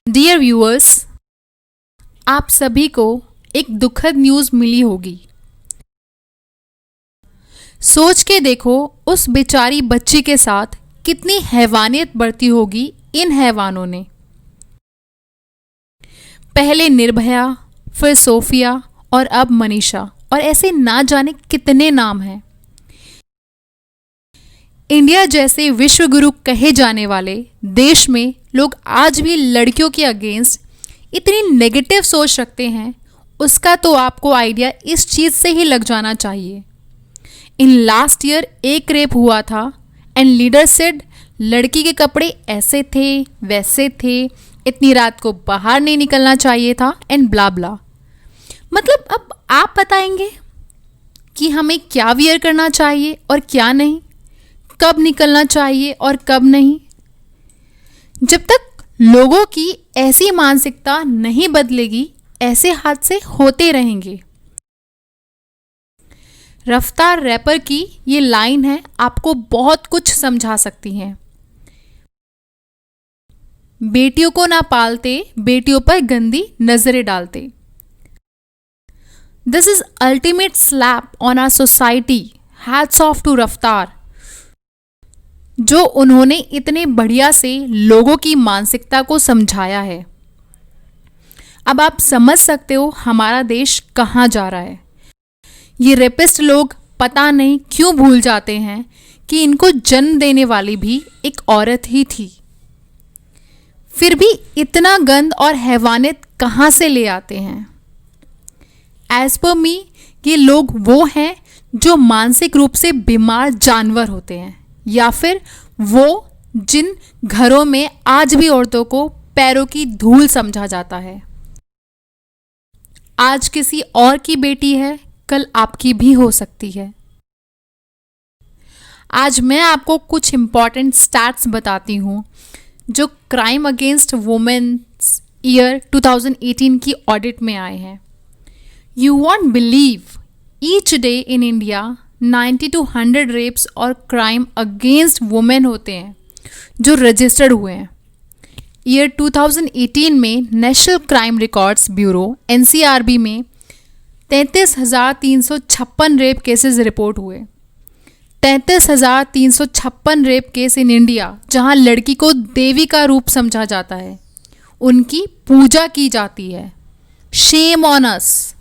Dear viewers, आप सभी को एक दुखद न्यूज़ मिली होगी। सोच के देखो उस बेचारी बच्ची के साथ कितनी हैवानियत बरती होगी इन हैवानों ने। पहले निर्भया, फिर सोफिया और अब मनीषा, और ऐसे ना जाने कितने नाम हैं। इंडिया जैसे विश्वगुरु कहे जाने वाले देश में लोग आज भी लड़कियों के अगेंस्ट इतनी नेगेटिव सोच रखते हैं, उसका तो आपको आइडिया इस चीज़ से ही लग जाना चाहिए। इन लास्ट ईयर एक रेप हुआ था एंड लीडर सेड लड़की के कपड़े ऐसे थे वैसे थे, इतनी रात को बाहर नहीं निकलना चाहिए था एंड ब्ला ब्ला। मतलब अब आप बताएंगे कि हमें क्या वियर करना चाहिए और क्या नहीं, कब निकलना चाहिए और कब नहीं। जब तक लोगों की ऐसी मानसिकता नहीं बदलेगी, ऐसे हादसे होते रहेंगे। रफ्तार रैपर की ये लाइन है, आपको बहुत कुछ समझा सकती है। बेटियों को ना पालते, बेटियों पर गंदी नजरें डालते। This is ultimate slap on our society. Hats off to Raftaar, जो उन्होंने इतने बढ़िया से लोगों की मानसिकता को समझाया है। अब आप समझ सकते हो हमारा देश कहाँ जा रहा है। ये रेपिस्ट लोग पता नहीं क्यों भूल जाते हैं कि इनको जन्म देने वाली भी एक औरत ही थी। फिर भी इतना गंद और हैवानियत कहाँ से ले आते हैं। एज पर मी, ये लोग वो हैं जो मानसिक रूप से बीमार जानवर होते हैं, या फिर वो जिन घरों में आज भी औरतों को पैरों की धूल समझा जाता है। आज किसी और की बेटी है, कल आपकी भी हो सकती है। आज मैं आपको कुछ इंपॉर्टेंट स्टैट्स बताती हूँ जो क्राइम अगेंस्ट वुमेन्स ईयर 2018 की ऑडिट में आए हैं। You won't believe, each day in India 90 to 100 rapes और क्राइम अगेंस्ट वुमेन होते हैं जो रजिस्टर्ड हुए हैं। ईयर 2018 में National Crime Records Bureau NCRB में 33,356 रेप केसेस रिपोर्ट हुए। 33,356 रेप केस इन इंडिया, जहां लड़की को देवी का रूप समझा जाता है, उनकी पूजा की जाती है। Shame on us.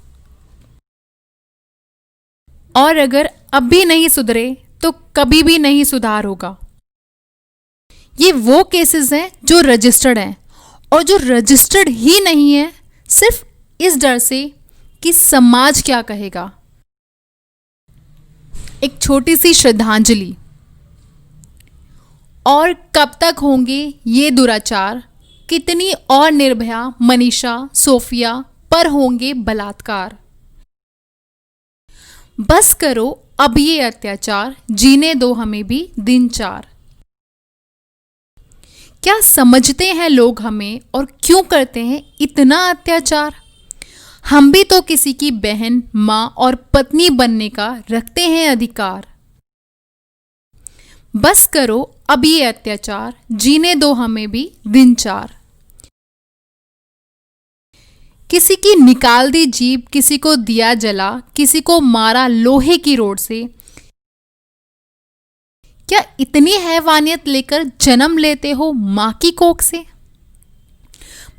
और अगर अब भी नहीं सुधरे तो कभी भी नहीं सुधार होगा। ये वो केसेस हैं जो रजिस्टर्ड हैं, और जो रजिस्टर्ड ही नहीं है सिर्फ इस डर से कि समाज क्या कहेगा। एक छोटी सी श्रद्धांजलि। और कब तक होंगे ये दुराचार, कितनी और निर्भया, मनीषा, सोफिया पर होंगे बलात्कार। बस करो अब ये अत्याचार, जीने दो हमें भी दिन चार। क्या समझते हैं लोग हमें और क्यों करते हैं इतना अत्याचार। हम भी तो किसी की बहन, माँ और पत्नी बनने का रखते हैं अधिकार। बस करो अब ये अत्याचार, जीने दो हमें भी दिन चार। किसी की निकाल दी जीभ, किसी को दिया जला, किसी को मारा लोहे की रोड से। क्या इतनी हैवानियत लेकर जन्म लेते हो मां की कोख से।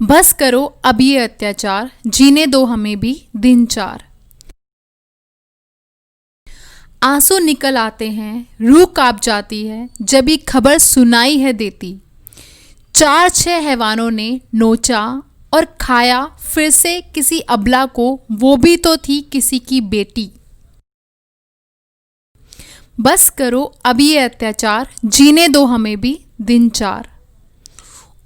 बस करो अब ये अत्याचार, जीने दो हमें भी दिन चार। आंसू निकल आते हैं, रूह कांप जाती है जब ये खबर सुनाई है देती। 4-6 हैवानों ने नोचा और खाया फिर से किसी अबला को, वो भी तो थी किसी की बेटी। बस करो अब ये अत्याचार, जीने दो हमें भी दिन चार।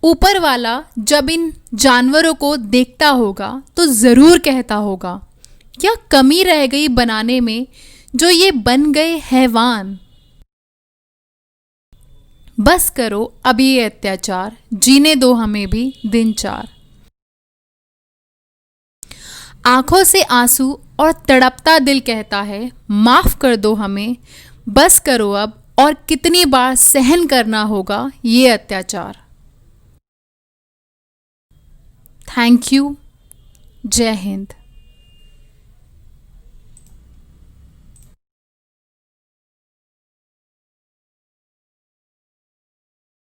ऊपर वाला जब इन जानवरों को देखता होगा तो ज़रूर कहता होगा, क्या कमी रह गई बनाने में जो ये बन गए हैवान। बस करो अब ये अत्याचार, जीने दो हमें भी दिन चार। आंखों से आंसू और तड़पता दिल कहता है, माफ कर दो हमें। बस करो अब, और कितनी बार सहन करना होगा ये अत्याचार। Thank you. जय हिंद।